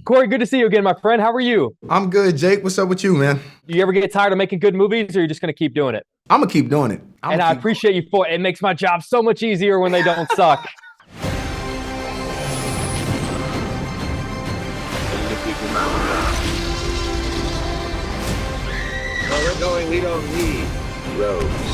Corey, good to see you again, my friend. How are you? I'm good, Jake. What's up with you, man? Do you ever get tired of making good movies, or are you just going to keep doing it? I'm gonna keep doing it. I'm And gonna I keep going. appreciate you for it. It makes my job so much easier when they don't suck. Where we're going, we don't need roads.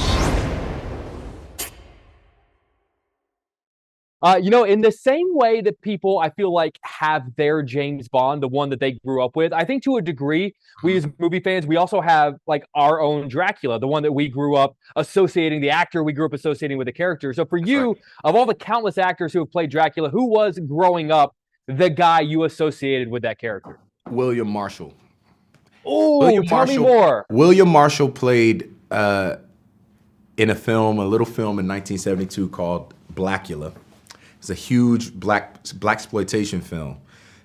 In the same way that people, I feel like, have their James Bond, the one that they grew up with, I think to a degree, we as movie fans, we also have like our own Dracula, the one that we grew up associating, the actor we grew up associating with the character. So for That's right. you, of all the countless actors who have played Dracula, who was growing up the guy you associated with that character? William Marshall. Oh, William tell me Marshall. more. William Marshall played in a little film in 1972 called Blackula. It's a huge black exploitation film,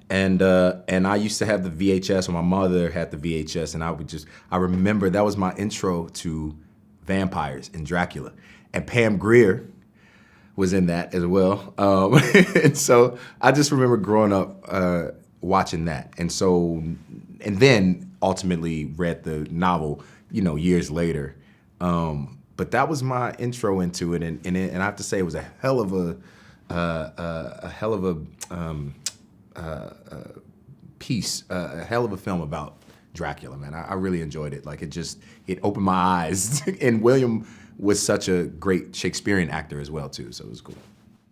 and I used to have the VHS, or my mother had the VHS, and I remember that was my intro to vampires and Dracula, and Pam Grier was in that as well. And so I just remember growing up watching that. And then ultimately read the novel, years later. But that was my intro into it. And I have to say it was a hell of a piece, a hell of a film about Dracula, man. I really enjoyed it. Like it opened my eyes. And William was such a great Shakespearean actor as well too. So it was cool.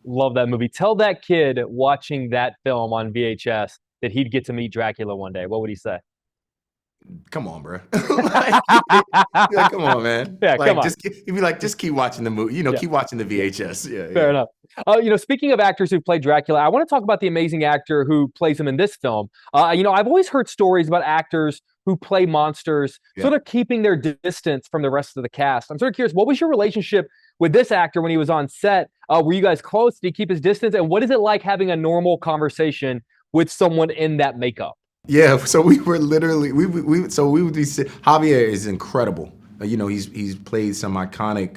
Love that movie. Tell that kid watching that film on VHS that he'd get to meet Dracula one day. What would he say? Come on, bro. Like, be like, come on, man. Yeah, come Like, on. he'd be like, just keep watching the movie. Yeah, Keep watching the VHS. Yeah, fair yeah, enough. Speaking of actors who play Dracula, I want to talk about the amazing actor who plays him in this film. I've always heard stories about actors who play monsters, yeah. sort of keeping their distance from the rest of the cast. I'm sort of curious, what was your relationship with this actor when he was on set? Were you guys close? Did he keep his distance? And what is it like having a normal conversation with someone in that makeup? Yeah, so we were literally we would be Javier is incredible. He's played some iconic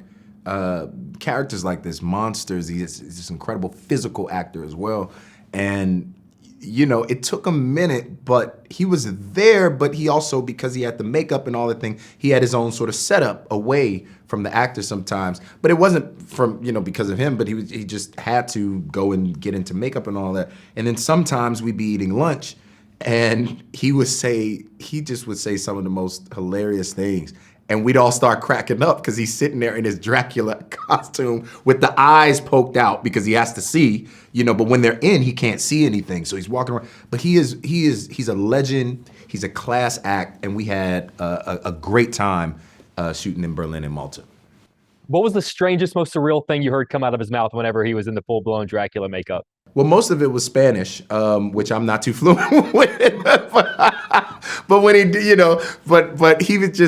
characters like this, monsters. He's this incredible physical actor as well. And it took a minute, but he was there. But he also, because he had the makeup and all the thing, he had his own sort of setup away from the actor sometimes. But it wasn't from because of him. But he just had to go and get into makeup and all that. And then sometimes we'd be eating lunch, and he just would say some of the most hilarious things. And we'd all start cracking up because he's sitting there in his Dracula costume with the eyes poked out because he has to see, but when they're in, he can't see anything. So he's walking around. But he's a legend. He's a class act. And we had a great time shooting in Berlin and Malta. What was the strangest, most surreal thing you heard come out of his mouth whenever he was in the full blown Dracula makeup? Well, most of it was Spanish, which I'm not too fluent with. But when he, but he would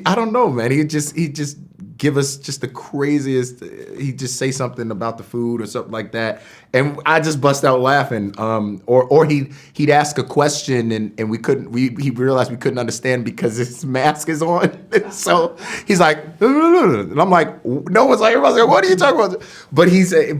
I don't know, man. He just give us just the craziest. He'd just say something about the food or something like that, and I just bust out laughing. Or he'd ask a question, and he realized we couldn't understand because his mask is on. So he's like, and I'm like, no one's like, everyone's like, what are you talking about? But he's just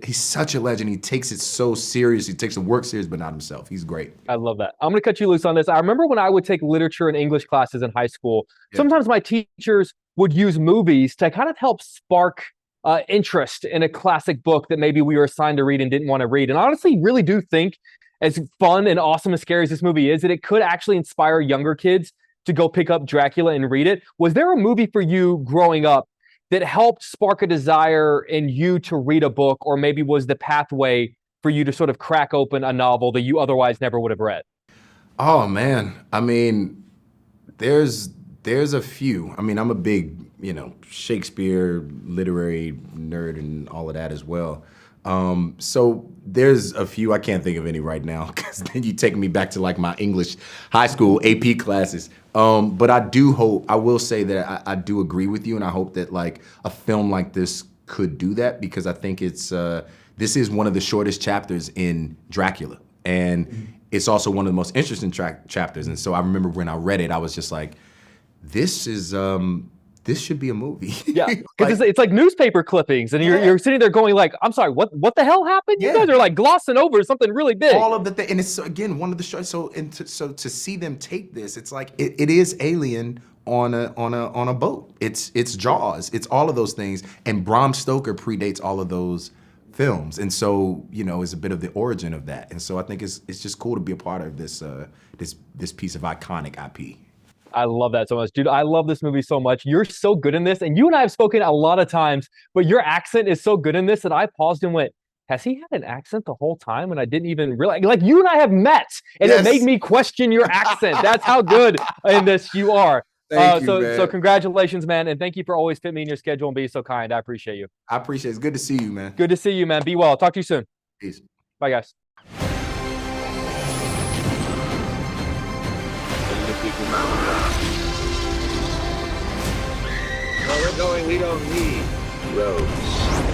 he's such a legend. He takes it so serious. He takes the work serious, but not himself. He's great. I love that. I'm going to cut you loose on this. I remember when I would take literature and English classes in high school, Yeah. sometimes my teachers would use movies to kind of help spark interest in a classic book that maybe we were assigned to read and didn't want to read. And I honestly really do think, as fun and awesome and scary as this movie is, that it could actually inspire younger kids to go pick up Dracula and read it. Was there a movie for you growing up that helped spark a desire in you to read a book, or maybe was the pathway for you to sort of crack open a novel that you otherwise never would have read? Oh man, I mean, there's a few. I mean, I'm a big, Shakespeare literary nerd and all of that as well. So there's a few. I can't think of any right now because then you take me back to like my English high school AP classes. But I will say that I do agree with you, and I hope that like a film like this could do that because I think this is one of the shortest chapters in Dracula, and it's also one of the most interesting chapters. And so I remember when I read it, I was just like, this is this should be a movie. Yeah, because it's like newspaper clippings, and you're sitting there going like, I'm sorry, what the hell happened? You guys are like glossing over something really big. All of the and it's again one of the shows. So to see them take this, it's like it is Alien on a boat. It's Jaws. It's all of those things. And Bram Stoker predates all of those films, and so is a bit of the origin of that. And so I think it's just cool to be a part of this this piece of iconic IP. I love that so much, dude. I love this movie so much. You're so good in this, and you and I have spoken a lot of times, but your accent is so good in this that I paused and went, has he had an accent the whole time? And I didn't even realize, like, you and I have met, and it made me question your accent. That's how good in this you are. Thank you, man. So congratulations, man, and thank you for always fitting me in your schedule and being so kind. I appreciate you. I appreciate it. It's good to see you, man. Good to see you, man. Be well. Talk to you soon. Peace. Bye, guys. Where we're going, we don't need roads.